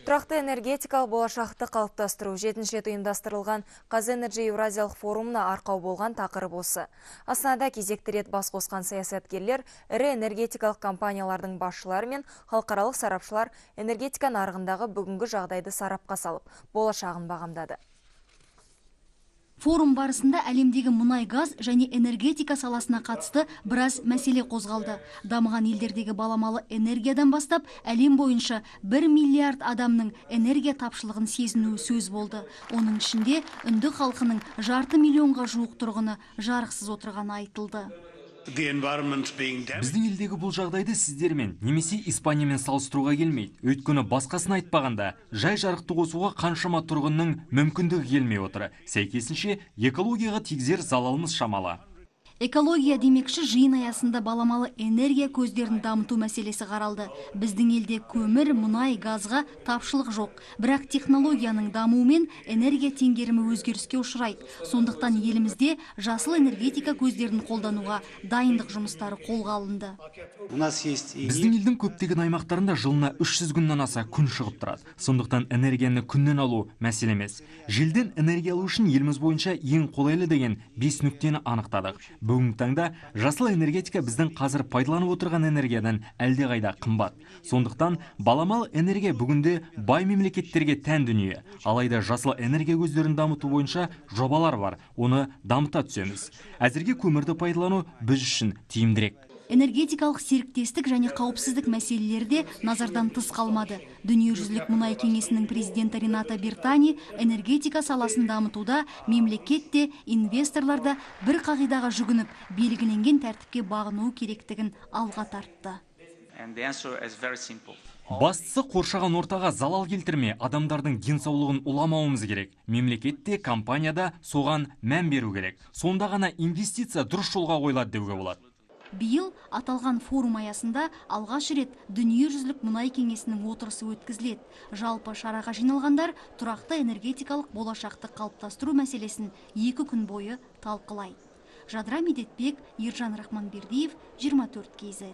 Тұрақты энергетикалық болашақты қалыптастыру 7-ші рет ұйымдастырылған Қазэнерджи Еуразиялық форумына арқау болған тақырып осы. Астанада кезекті рет бас қосқан саясаткерлер, ірі энергетикалық компаниялардың басшылары мен халықаралық сарапшылар энергетика нарығындағы бүгінгі жағдайды сарапқа салып, болашағын бағамдады. Форум барысында әлемдегі мұнай-газ және энергетика саласына қатысты біраз мәселе қозғалды. Дамыған елдердегі баламалы энергиядан бастап, әлем бойынша 1 миллиард адамның энергия тапшылығын сезінуі сөз болды. Оның ішінде үнді халқының 500 миллионға жуық тұрғыны жарықсыз отырғаны айтылды. Біздің елдегі бұл жағдайды сіздермен немесе Испаниямен салыстыруға келмейді. Өйткені басқасын айтпағанда, жай жарықты қосуға қаншама тұрғынның мүмкіндігі келмей отыр. Сәйкесінше, экологияға тигізер залалымыз шамалы. Экология демекші жиын аясында баламалы энергия көздерін дамыту мәселесі қаралды. Біздің елде көмір, мұнай, газға тапшылық жоқ. Бірақ технологияның дамуымен энергия теңгерімі өзгеріске ұшырайды. Сондықтан елімізде жасыл энергетика көздерін қолдануға дайындық жұмыстары қолға алынды. Біздің елдің көптеген аймақтарында жылына 300 күннен аса күн шығып тұрады. Сондықтан энергияны күннен алу мәселе емес. Желден энергия алу үшін еліміз бойынша ең қолайлы деген 5 нүктені анықтадық. Бүгінгі таңда жасыл энергетика біздің қазір пайдаланып отырған энергиядан әлдеқайда қымбат. Сондықтан баламалы энергия бүгінде бай мемлекеттерге тән дүние. Алайда жасыл энергия көздерін дамыту бойынша жобалар бар. Оны дамыта түсеміз. Әзірге көмірді пайдалану біз үшін тиімдірек. Энергетикалық серіктестік және қауіпсіздік мәселелері де назардан тыс қалмады. Дүниежүзілік мұнай кеңесінің президенті Рената Бертани энергетика саласын дамытуда мемлекет те, инвесторлар да бір қағидаға жүгініп, белгіленген тәртіпке бағыну керектігін алға тартты. Бастысы қоршаған ортаға залал келтірме, адамдардың денсаулығын уламауымыз керек. Мемлекет те, компания да соған мән беру керек. Сонда ғана инвестиция дұрыс жолға қойылады деуге болады. Биыл аталған форум аясында алғаш рет дүниежүзілік мұнай кеңесінің отырысы өткізіледі. Жалпы шараға жиналғандар тұрақты энергетикалық болашақты қалыптастыру мәселесін 2 күн бойы талқылайды. Жадыра Медетбек, Ержан Рахманбердиев, 24 KZ.